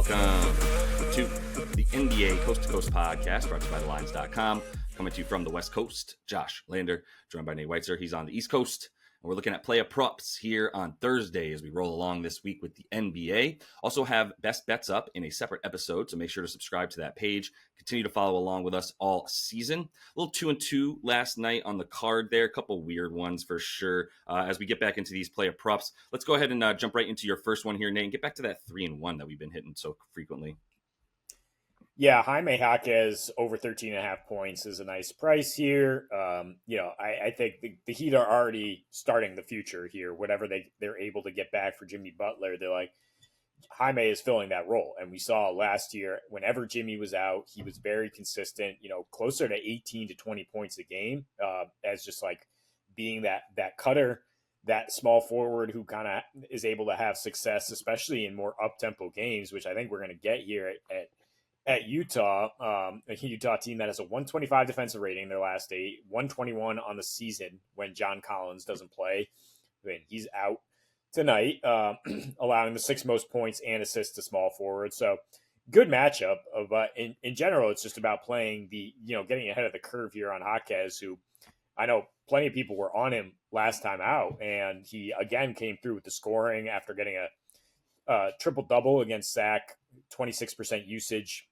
Welcome to the NBA Coast to Coast podcast brought to you by thelines.com. Coming to you from the West Coast, Josh Lander, joined by Nate Weitzer. He's on the East Coast. And we're looking at player props here on Thursday as we roll along this week with the NBA. Also have best bets up in a separate episode, so make sure to subscribe to that page. Continue to follow along with us all season. A little 2-2 last night on the card there. A couple weird ones for sure. As we get back into these player props, let's go ahead and jump right into your first one here, Nate, and get back to that 3-1 that we've been hitting so frequently. Yeah, Jaime Jaquez over 13.5 points is a nice price here. I think the Heat are already starting the future here. Whatever they're able to get back for Jimmy Butler, they're like, Jaime is filling that role. And we saw last year, whenever Jimmy was out, he was very consistent, closer to 18 to 20 points a game as just like being that cutter, that small forward who kind of is able to have success, especially in more up-tempo games, which I think we're going to get here at Utah, a Utah team that has a 125 defensive rating their last 8, 121 on the season when John Collins doesn't play. I mean, he's out tonight, allowing the 6th most points and assists to small forward. So good matchup. But in general, it's just about playing getting ahead of the curve here on Jaquez, who I know plenty of people were on him last time out. And he again came through with the scoring after getting a triple-double against Sac, 26% usage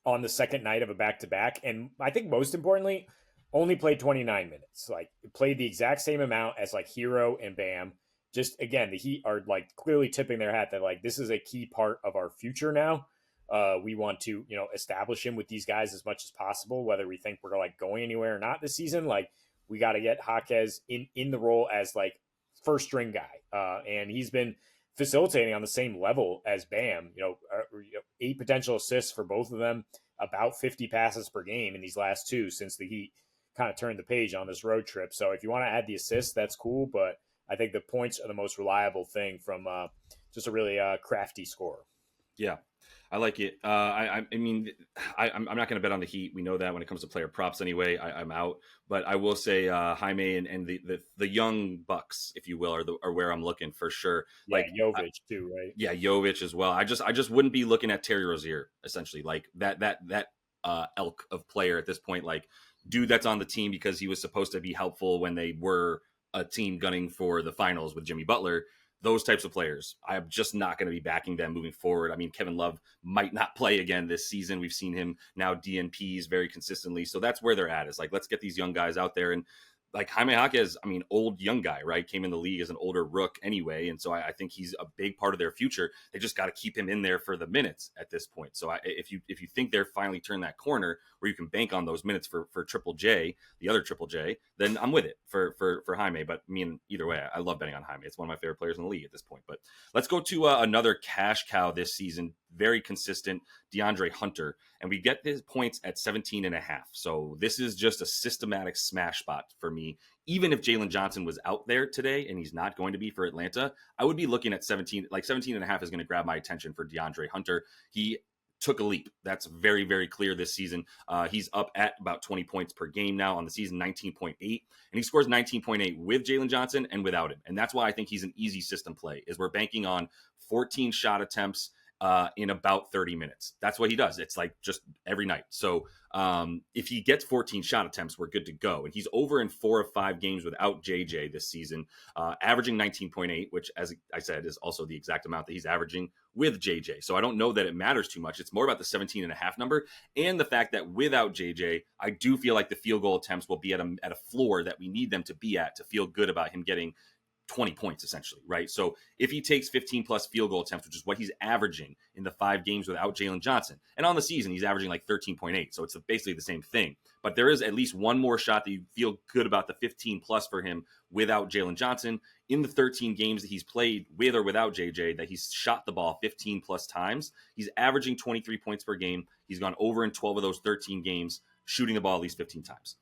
on the second night of a back-to-back. And I think most importantly, only played 29 minutes. Like, played the exact same amount as like Hero and Bam. Just, again, the Heat are like clearly tipping their hat that like this is a key part of our future now. We want to, establish him with these guys as much as possible, whether we think we're like going anywhere or not this season. Like, we got to get Jaquez in the role as like first string guy. And he's been facilitating on the same level as Bam, 8 potential assists for both of them, about 50 passes per game in these last 2 since the Heat kind of turned the page on this road trip. So if you want to add the assists, that's cool. But I think the points are the most reliable thing from just a really crafty scorer. Yeah, I like it. I'm not going to bet on the Heat. We know that when it comes to player props anyway, I'm out. But I will say Jaime and the young Bucks, if you will, are where I'm looking for sure. Yeah, like Jovic too, right? Yeah, Jovic as well. I just wouldn't be looking at Terry Rozier essentially, like that elk of player at this point, like dude that's on the team because he was supposed to be helpful when they were a team gunning for the finals with Jimmy Butler. Those types of players, I'm just not going to be backing them moving forward. I mean, Kevin Love might not play again this season. We've seen him now DNPs very consistently. So that's where they're at, is like, let's get these young guys out there. And like Jaime Jaquez, I mean, old young guy, right? Came in the league as an older rook anyway. And so I think he's a big part of their future. They just got to keep him in there for the minutes at this point. So if you think they're finally turned that corner where you can bank on those minutes for Triple J, the other Triple J, then I'm with it for Jaime. But I mean, either way, I love betting on Jaime. It's one of my favorite players in the league at this point. But let's go to another cash cow this season. Very consistent, DeAndre Hunter. And we get his points at 17.5. So this is just a systematic smash spot for me. Even if Jalen Johnson was out there today and he's not going to be for Atlanta, I would be looking at 17. Like 17.5 is going to grab my attention for DeAndre Hunter. He took a leap. That's very, very clear this season. He's up at about 20 points per game now on the season, 19.8. And he scores 19.8 with Jalen Johnson and without him. And that's why I think he's an easy system play, is we're banking on 14 shot attempts in about 30 minutes. That's what he does. It's like just every night. So if he gets 14 shot attempts, we're good to go. And he's over in 4 of 5 games without JJ this season, averaging 19.8, which, as I said, is also the exact amount that he's averaging with JJ. So I don't know that it matters too much. It's more about the 17.5 number and the fact that without JJ, I do feel like the field goal attempts will be at a floor that we need them to be at to feel good about him getting 20 points essentially, right? So if he takes 15 plus field goal attempts, which is what he's averaging in the 5 games without Jalen Johnson, and on the season, he's averaging like 13.8. So it's basically the same thing, but there is at least one more shot that you feel good about the 15 plus for him without Jalen Johnson. In the 13 games that he's played with or without JJ, that he's shot the ball 15 plus times, he's averaging 23 points per game. He's gone over in 12 of those 13 games, shooting the ball at least 15 times.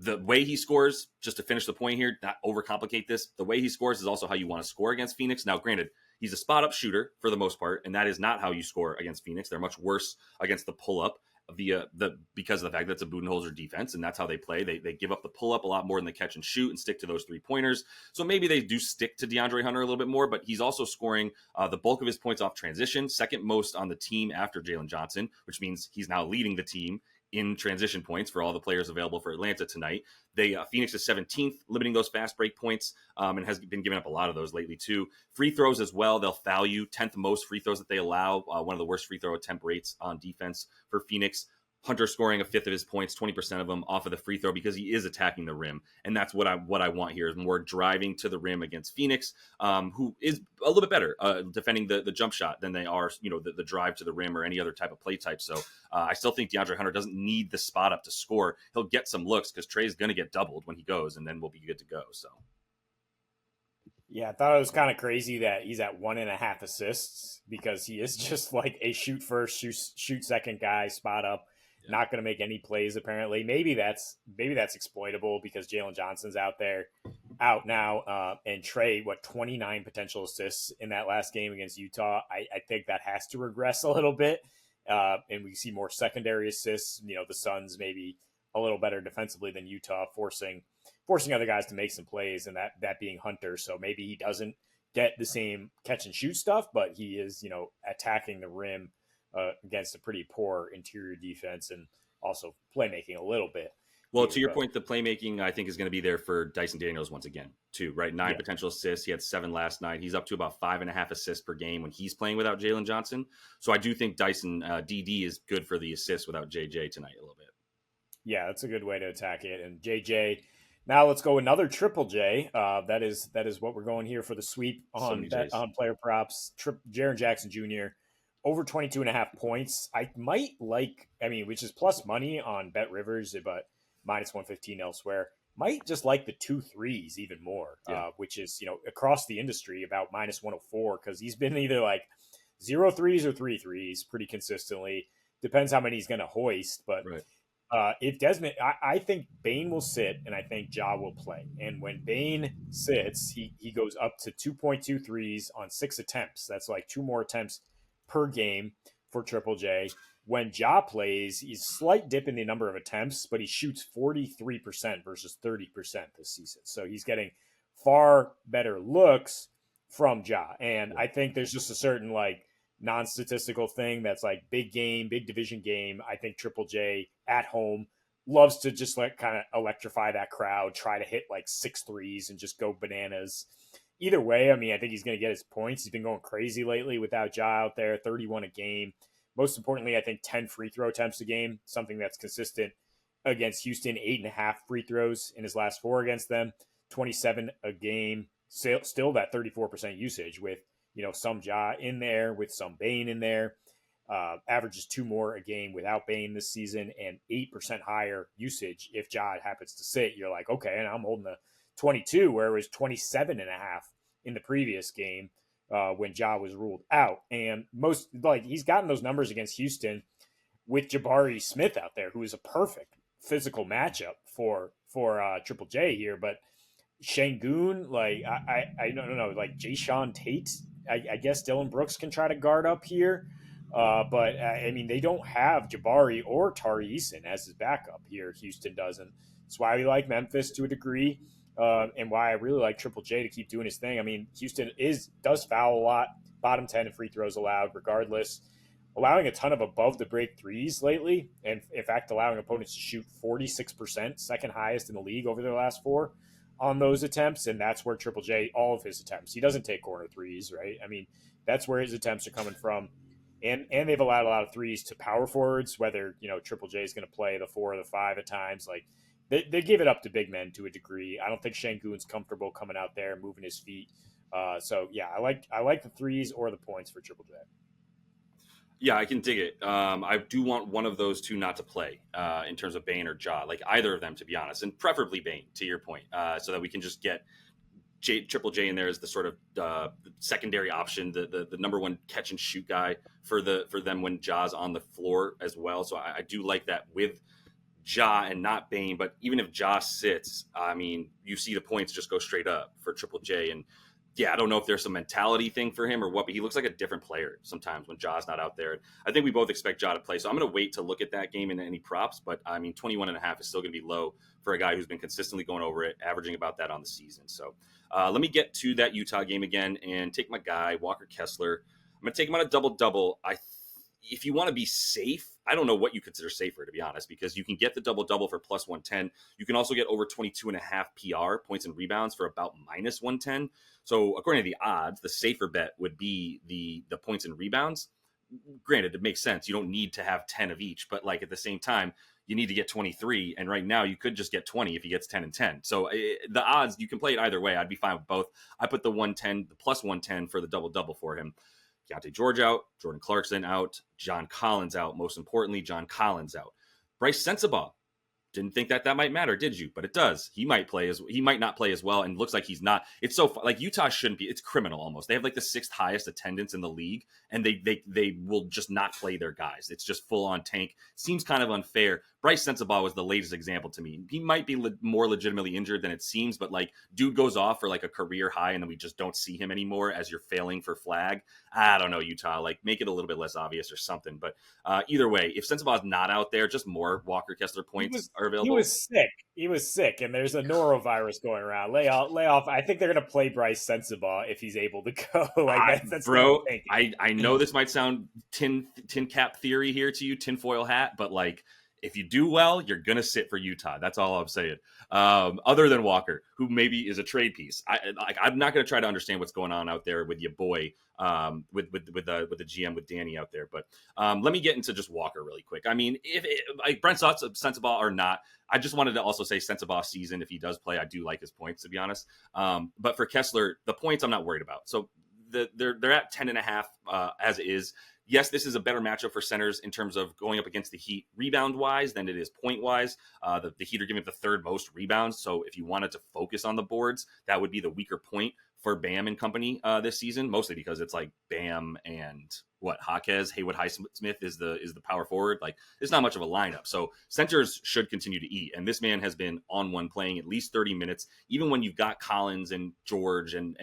The way he scores, just to finish the point here, not overcomplicate this, the way he scores is also how you want to score against Phoenix. Now, granted, he's a spot-up shooter for the most part, and that is not how you score against Phoenix. They're much worse against the pull-up. via because of the fact that it's a Budenholzer defense and that's how they play. They give up the pull up a lot more than the catch and shoot and stick to those 3-pointers. So maybe they do stick to DeAndre Hunter a little bit more, but he's also scoring the bulk of his points off transition, second most on the team after Jalen Johnson, which means he's now leading the team in transition points for all the players available for Atlanta tonight. Phoenix is 17th, limiting those fast break points, and has been giving up a lot of those lately too. Free throws as well, they'll foul you, 10th most free throws that they allow, one of the worst free throw attempt rates on defense for Phoenix. Hunter scoring a fifth of his points, 20% of them off of the free throw because he is attacking the rim. And that's what I want here is more driving to the rim against Phoenix, who is a little bit better defending the jump shot than they are, the drive to the rim or any other type of play type. So I still think DeAndre Hunter doesn't need the spot up to score. He'll get some looks because Trey's going to get doubled when he goes, and then we'll be good to go. So. Yeah, I thought it was kind of crazy that he's at 1.5 assists because he is just like a shoot first, shoot second guy, spot up. Not going to make any plays apparently. Maybe that's exploitable because Jalen Johnson's out now, and Trey 29 potential assists in that last game against Utah. I think that has to regress a little bit, and we see more secondary assists. The Suns maybe a little better defensively than Utah, forcing other guys to make some plays, and that being Hunter. So maybe he doesn't get the same catch and shoot stuff, but he is attacking the rim against a pretty poor interior defense and also playmaking a little bit. Well, to your point, the playmaking, I think, is going to be there for Dyson Daniels once again, too, right? 9 potential assists. He had 7 last night. He's up to about 5.5 assists per game when he's playing without Jalen Johnson. So I do think Dyson DD is good for the assists without JJ tonight a little bit. Yeah, that's a good way to attack it. And JJ, now let's go another Triple J. That is what we're going here for the sweep on player props. Jaren Jackson Jr., over 22.5 points. I might which is plus money on Bet Rivers, but minus 115 elsewhere. Might just like the 2 threes even more, which is, across the industry about minus 104 because he's been either like 0 threes or 3 threes pretty consistently. Depends how many he's going to hoist. But if Desmond, I think Bane will sit and I think Ja will play. And when Bane sits, he goes up to 2.2 threes on 6 attempts. That's like 2 more attempts per game for Triple J. When Ja plays, he's slight dip in the number of attempts, but he shoots 43% versus 30% this season. So he's getting far better looks from Ja. And I think there's just a certain non-statistical thing that's like big game, big division game. I think Triple J at home loves to just kind of electrify that crowd, try to hit 6 threes and just go bananas. Either way, I think he's going to get his points. He's been going crazy lately without Ja out there, 31 a game. Most importantly, I think 10 free throw attempts a game, something that's consistent against Houston, 8.5 free throws in his last 4 against them, 27 a game, still that 34% usage with, some Ja in there, with some Bane in there. Averages 2 more a game without Bane this season and 8% higher usage if Ja happens to sit. You're like, okay, and I'm holding the 22, where it was 27.5 in the previous game when Ja was ruled out. And he's gotten those numbers against Houston with Jabari Smith out there, who is a perfect physical matchup for Triple J here. But Şengün, I don't know, Jayshawn Tate, I guess Dylan Brooks can try to guard up here. But they don't have Jabari or Tari Eason as his backup here. Houston doesn't. That's why we like Memphis to a degree. And why I really like Triple J to keep doing his thing. Houston does foul a lot, bottom 10 in free throws allowed, regardless, allowing a ton of above the break threes lately, and in fact allowing opponents to shoot 46%, second highest in the league over their last 4 on those attempts. And that's where Triple J, all of his attempts, he doesn't take corner threes, right? That's where his attempts are coming from. And they've allowed a lot of threes to power forwards, whether Triple J is going to play the 4 or the 5 at times. They give it up to big men to a degree. I don't think Şengün's comfortable coming out there, moving his feet. So yeah, I like the threes or the points for Triple J. Yeah, I can dig it. I do want one of those two not to play in terms of Bane or Ja, either of them, to be honest, and preferably Bane, to your point, so that we can just get Triple J in there as the sort of secondary option, the number one catch and shoot guy for them when Ja's on the floor as well. So I do like that with Ja and not Bane. But even if Ja sits, you see the points just go straight up for Triple J. And yeah, I don't know if there's some mentality thing for him or what, but he looks like a different player sometimes when Ja's not out there. I think we both expect Ja to play, so I'm going to wait to look at that game and any props, but I mean, 21.5 is still going to be low for a guy who's been consistently going over it, averaging about that on the season. So let me get to that Utah game again and take my guy, Walker Kessler. I'm going to take him on a double-double. If you want to be safe, I don't know what you consider safer, to be honest, because you can get the double-double for plus 110. You can also get over 22.5 PR, points and rebounds, for about minus 110. So according to the odds, the safer bet would be the points and rebounds. Granted, it makes sense. You don't need to have 10 of each, but like at the same time, you need to get 23. And right now you could just get 20 if he gets 10 and 10. So the odds, you can play it either way. I'd be fine with both. I put the 110, the plus 110 for the double-double for him. Keontae George out, Jordan Clarkson out, John Collins out. Most importantly, John Collins out. Bryce Sensabaugh. Didn't think that might matter, did you? But it does. He might not play as well, and looks like he's not. It's so like Utah shouldn't be. It's criminal almost. They have like the 6th highest attendance in the league, and they will just not play their guys. It's just full on tank. Seems kind of unfair. Bryce Sensabaugh was the latest example to me. He might be more legitimately injured than it seems, but like dude goes off for like a career high, and then we just don't see him anymore as you're failing for flag. I don't know, Utah. Like make it a little bit less obvious or something. But either way, if Sensabaugh's not out there, just more Walker Kessler points are available. He was sick, and there's a norovirus going around. Lay off. I think they're going to play Bryce Sensabaugh if he's able to go. That's bro. I know this might sound tin cap theory here to you, tinfoil hat, but like if you do well, you're going to sit for Utah. That's all I'm saying. Other than Walker, who maybe is a trade piece. I'm not going to try to understand what's going on out there with your boy, with the GM, with Danny out there. But let me get into just Walker really quick. I mean, if like Brent's thoughts of Sensabaugh or not, I just wanted to also say Sensabaugh season, if he does play, I do like his points, to be honest. But for Kessler, the points I'm not worried about. So they're at 10.5 as is. Yes, this is a better matchup for centers in terms of going up against the Heat rebound-wise than it is point-wise. The Heat are giving the 3rd most rebounds, so if you wanted to focus on the boards, that would be the weaker point for Bam and company this season, mostly because it's like Bam and Jaquez, Haywood Highsmith is the power forward. Like, there's not much of a lineup. So centers should continue to eat. And this man has been on one, playing at least 30 minutes. Even when you've got Collins and George and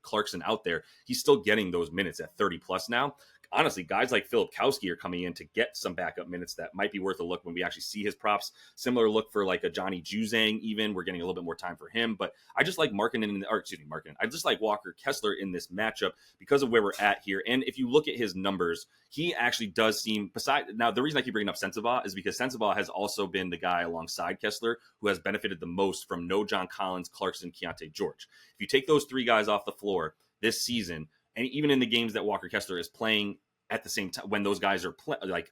Clarkson out there, he's still getting those minutes at 30 plus now. Honestly, guys like Filipkowski are coming in to get some backup minutes that might be worth a look when we actually see his props. Similar look for like a Johnny Juzang, even. We're getting a little bit more time for him. But I just like I just like Walker Kessler in this matchup because of where we're at here. And if you look at his numbers, he actually does seem, now the reason I keep bringing up Sensabaugh is because Sensabaugh has also been the guy alongside Kessler who has benefited the most from no John Collins, Clarkson, Keontae George. If you take those 3 guys off the floor this season, and even in the games that Walker Kessler is playing at the same time, when those guys are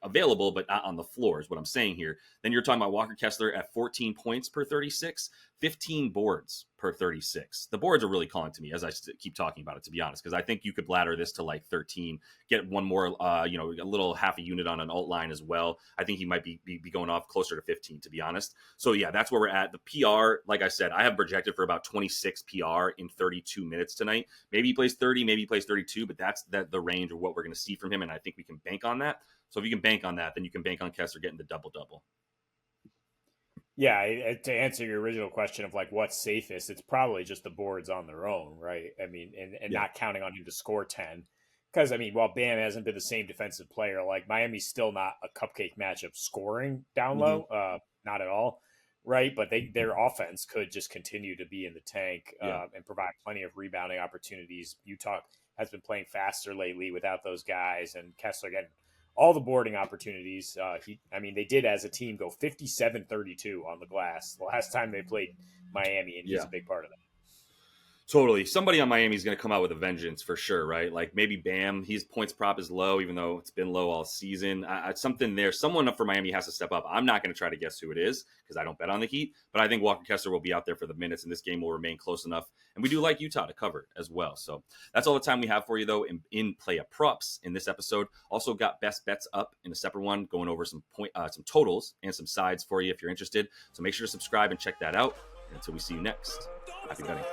available but not on the floor, is what I'm saying here, then you're talking about Walker Kessler at 14 points per 36, 15 boards per 36. The boards are really calling to me as I keep talking about it, to be honest, because I think you could ladder this to like 13, get one more, a little half a unit on an alt line as well. I think he might be going off closer to 15, to be honest. So yeah, that's where we're at. The PR, like I said, I have projected for about 26 PR in 32 minutes tonight. Maybe he plays 30, maybe he plays 32, but that's the range of what we're going to see from him, and I think we can bank on that. So if you can bank on that, then you can bank on Kessler getting the double-double. Yeah, to answer your original question of like what's safest, it's probably just the boards on their own, right? I mean, and not counting on him to score 10. Because, I mean, while Bam hasn't been the same defensive player, like Miami's still not a cupcake matchup scoring down low, not at all, right? But their offense could just continue to be in the tank and provide plenty of rebounding opportunities. Utah has been playing faster lately without those guys, and Kessler getting all the boarding opportunities. They did as a team go 57-32 on the glass the last time they played Miami, and he's a big part of that. Totally. Somebody on Miami is going to come out with a vengeance for sure, right? Like maybe Bam, his points prop is low, even though it's been low all season. Something there. Someone up for Miami has to step up. I'm not going to try to guess who it is because I don't bet on the Heat, but I think Walker Kessler will be out there for the minutes, and this game will remain close enough. And we do like Utah to cover as well. So that's all the time we have for you, though, in Playa Props in this episode. Also got best bets up in a separate one, going over some totals and some sides for you if you're interested. So make sure to subscribe and check that out. And until we see you next, happy betting.